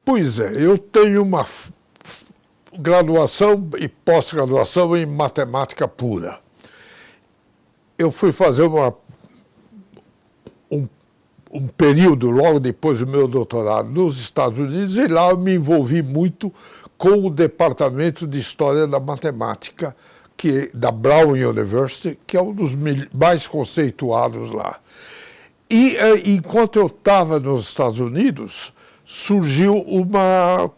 Pois é, eu tenho uma graduação e pós-graduação em matemática pura. Eu fui fazer um período logo depois do meu doutorado nos Estados Unidos e lá eu me envolvi muito com o Departamento de História da Matemática da Brown University, que é um dos mais conceituados lá. E enquanto eu estava nos Estados Unidos, surgiu uma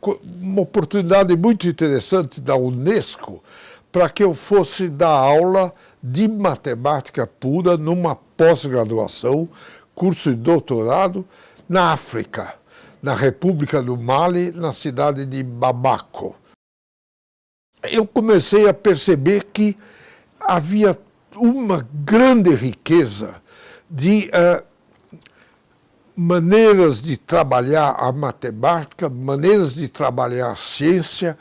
oportunidade muito interessante da Unesco para que eu fosse dar aula de matemática pura numa pós-graduação, curso de doutorado, na África, na República do Mali, na cidade de Bamako. Eu comecei a perceber que havia uma grande riqueza de maneiras de trabalhar a matemática, maneiras de trabalhar a ciência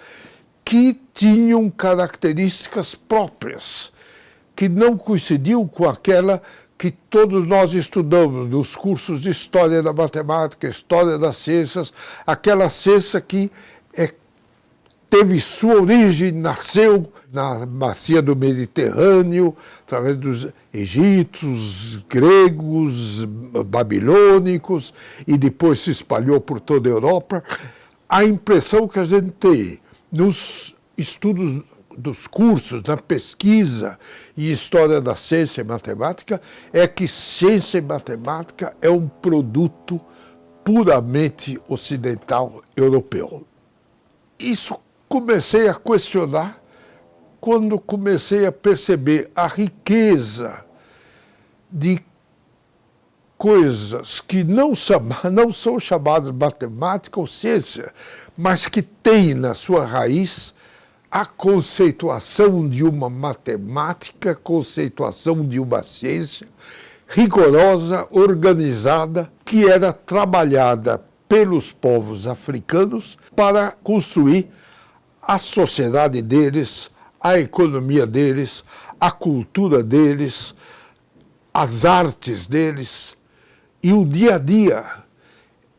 que tinham características próprias, que não coincidiam com aquela que todos nós estudamos nos cursos de História da Matemática, História das Ciências, aquela ciência que teve sua origem, nasceu na bacia do Mediterrâneo, através dos egípcios, gregos, babilônicos, e depois se espalhou por toda a Europa. A impressão que a gente tem nos estudos dos cursos, na pesquisa e história da ciência e matemática, é que ciência e matemática é um produto puramente ocidental europeu. Isso comecei a questionar quando comecei a perceber a riqueza de coisas que não são chamadas matemática ou ciência, mas que têm na sua raiz a conceituação de uma matemática, conceituação de uma ciência rigorosa, organizada, que era trabalhada pelos povos africanos para construir a sociedade deles, a economia deles, a cultura deles, as artes deles. E o dia a dia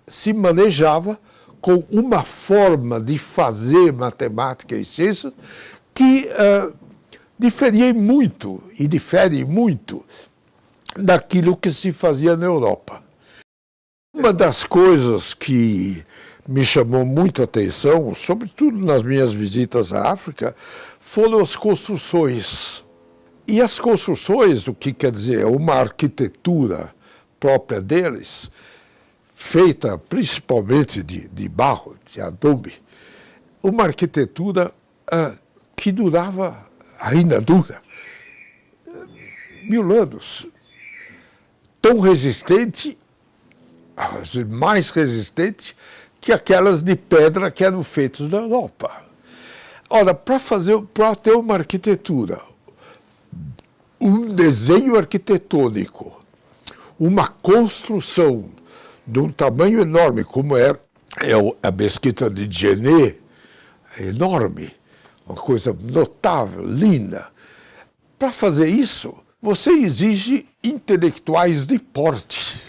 se manejava com uma forma de fazer matemática e ciência que diferia muito e difere muito daquilo que se fazia na Europa. Uma das coisas que me chamou muita atenção, sobretudo nas minhas visitas à África, foram as construções. E as construções, o que quer dizer, uma arquitetura própria deles, feita principalmente de barro, de adobe, uma arquitetura que durava, ainda dura, 1000 anos, tão resistente, mais resistente que aquelas de pedra que eram feitas na Europa. Ora, para ter uma arquitetura, um desenho arquitetônico, uma construção de um tamanho enorme, como é a mesquita de Djenné, enorme, uma coisa notável, linda. Para fazer isso, você exige intelectuais de porte,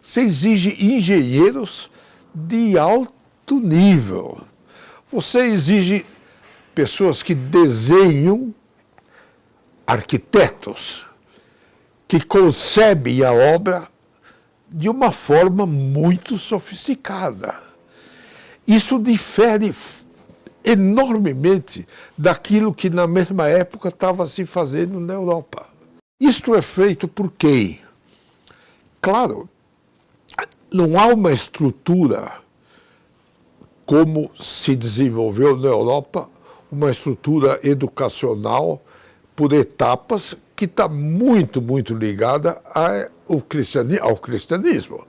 você exige engenheiros de alto nível, você exige pessoas que desenham, arquitetos, que concebem a obra de uma forma muito sofisticada. Isso difere enormemente daquilo que na mesma época estava se fazendo na Europa. Isto é feito por quem? Claro, não há uma estrutura como se desenvolveu na Europa, uma estrutura educacional por etapas que está muito, muito ligada ao cristianismo.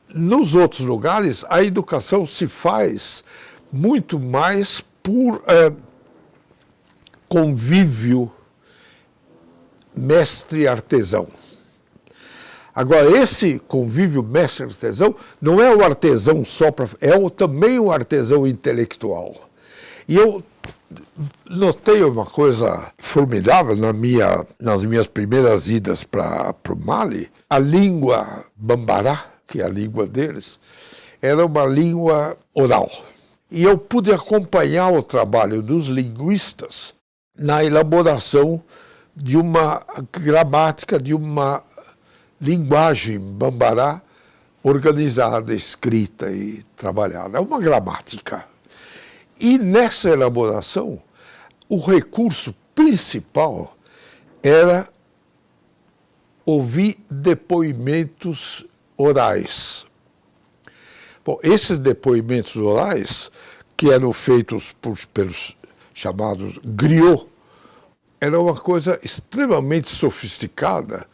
Nos outros lugares, a educação se faz muito mais por convívio mestre-artesão. Agora, esse convívio mestre-artesão não é o artesão só para... também o artesão intelectual. E eu notei uma coisa formidável nas minhas primeiras idas para o Mali. A língua bambará, que é a língua deles, era uma língua oral. E eu pude acompanhar o trabalho dos linguistas na elaboração de uma gramática, de uma linguagem bambará organizada, escrita e trabalhada. É uma gramática. E nessa elaboração, o recurso principal era ouvir depoimentos orais. Bom, esses depoimentos orais, que eram feitos pelos chamados griots, era uma coisa extremamente sofisticada,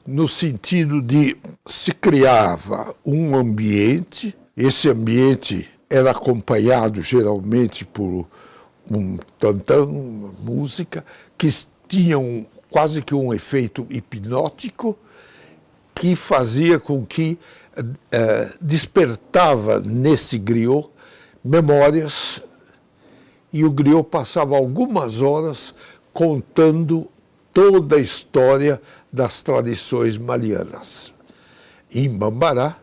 no sentido de se criava um ambiente, esse ambiente era acompanhado geralmente por um tantã, uma música, que tinham quase que um efeito hipnótico, que fazia com que despertava nesse griot memórias, e o griot passava algumas horas contando toda a história das tradições malianas. Em bambará,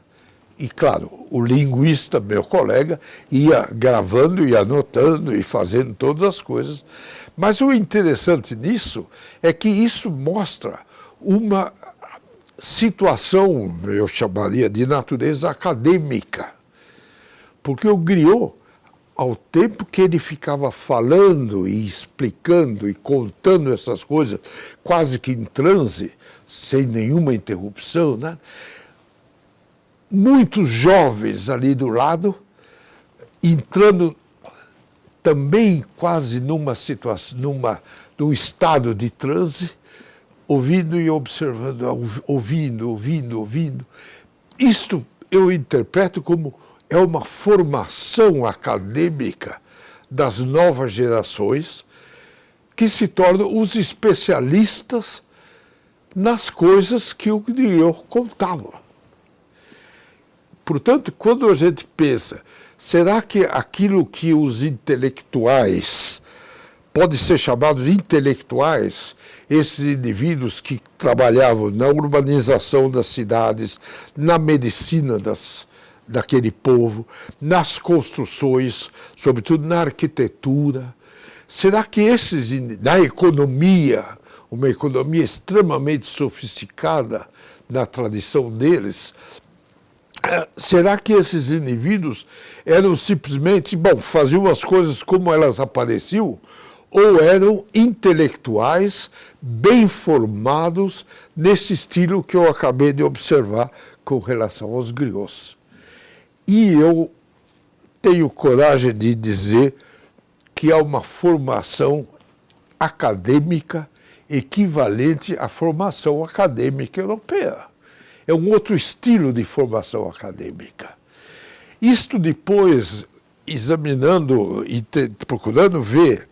e claro, o linguista, meu colega, ia gravando e anotando e fazendo todas as coisas. Mas o interessante nisso é que isso mostra uma situação, eu chamaria de natureza acadêmica, porque o griot, ao tempo que ele ficava falando e explicando e contando essas coisas, quase que em transe, sem nenhuma interrupção, né? Muitos jovens ali do lado, entrando também quase numa situação, num estado de transe, ouvindo e observando, ouvindo. Isto eu interpreto como é uma formação acadêmica das novas gerações que se tornam os especialistas nas coisas que o griot contava. Portanto, quando a gente pensa, será que aquilo que os intelectuais, pode ser chamados intelectuais, esses indivíduos que trabalhavam na urbanização das cidades, na medicina daquele povo, nas construções, sobretudo na arquitetura, será que na economia, uma economia extremamente sofisticada na tradição deles, será que esses indivíduos eram simplesmente, faziam as coisas como elas apareciam, ou eram intelectuais bem formados nesse estilo que eu acabei de observar com relação aos griots? E eu tenho coragem de dizer que há uma formação acadêmica equivalente à formação acadêmica europeia. É um outro estilo de formação acadêmica. Isto depois, examinando e procurando ver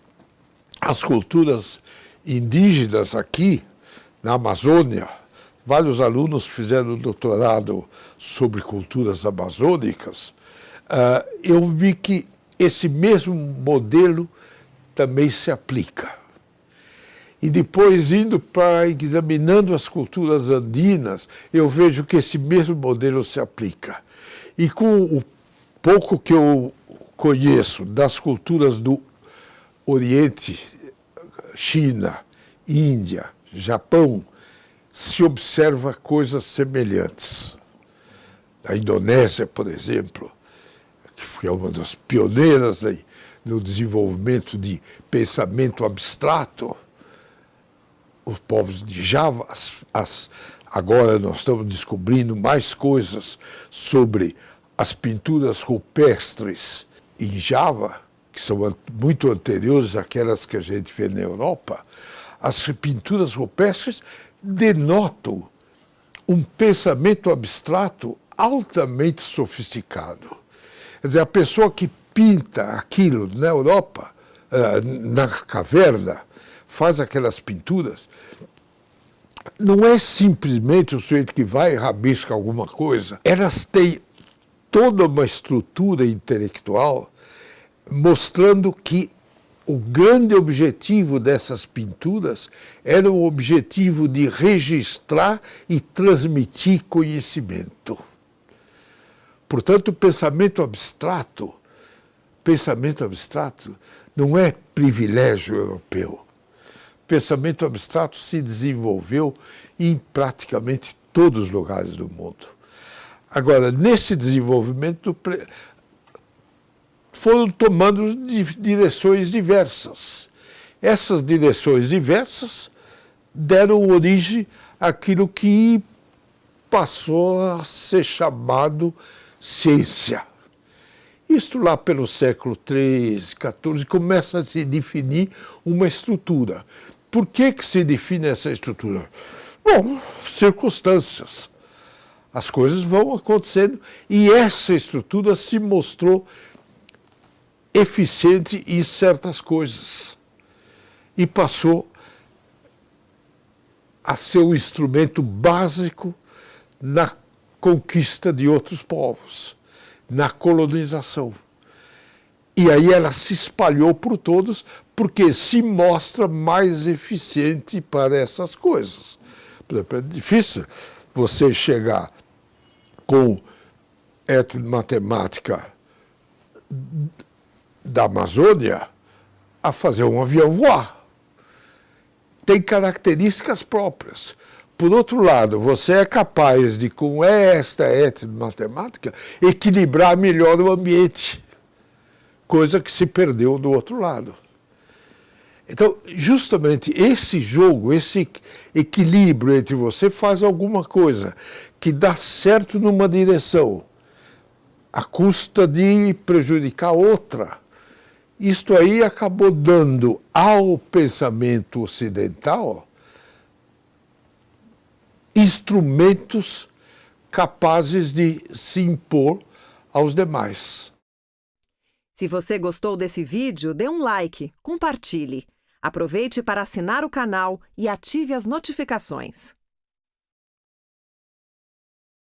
as culturas indígenas aqui na Amazônia, vários alunos fizeram doutorado sobre culturas amazônicas, eu vi que esse mesmo modelo também se aplica. E depois, examinando as culturas andinas, eu vejo que esse mesmo modelo se aplica. E com o pouco que eu conheço das culturas do Oriente, China, Índia, Japão, se observa coisas semelhantes. A Indonésia, por exemplo, que foi uma das pioneiras no desenvolvimento de pensamento abstrato, os povos de Java, agora nós estamos descobrindo mais coisas sobre as pinturas rupestres em Java, que são muito anteriores àquelas que a gente vê na Europa. As pinturas rupestres denotam um pensamento abstrato altamente sofisticado. Quer dizer, a pessoa que pinta aquilo na Europa, na caverna, faz aquelas pinturas, não é simplesmente o sujeito que vai e rabisca alguma coisa. Elas têm toda uma estrutura intelectual mostrando que o grande objetivo dessas pinturas era o objetivo de registrar e transmitir conhecimento. Portanto, o pensamento abstrato não é privilégio europeu. O pensamento abstrato se desenvolveu em praticamente todos os lugares do mundo. Agora, nesse desenvolvimento, foram tomando direções diversas. Essas direções diversas deram origem àquilo que passou a ser chamado ciência. Isto lá pelo século XIII, XIV, começa a se definir uma estrutura. Por que se define essa estrutura? Bom, circunstâncias. As coisas vão acontecendo e essa estrutura se mostrou eficiente em certas coisas e passou a ser um instrumento básico na conquista de outros povos, na colonização. E aí ela se espalhou por todos, porque se mostra mais eficiente para essas coisas. Por exemplo, é difícil você chegar com etnomatemática da Amazônia a fazer um avião voar. Tem características próprias. Por outro lado, você é capaz de, com esta etnomatemática, equilibrar melhor o ambiente, coisa que se perdeu do outro lado. Então, justamente esse jogo, esse equilíbrio entre você faz alguma coisa que dá certo numa direção, à custa de prejudicar outra. Isto aí acabou dando ao pensamento ocidental instrumentos capazes de se impor aos demais. Se você gostou desse vídeo, dê um like, compartilhe. Aproveite para assinar o canal e ative as notificações.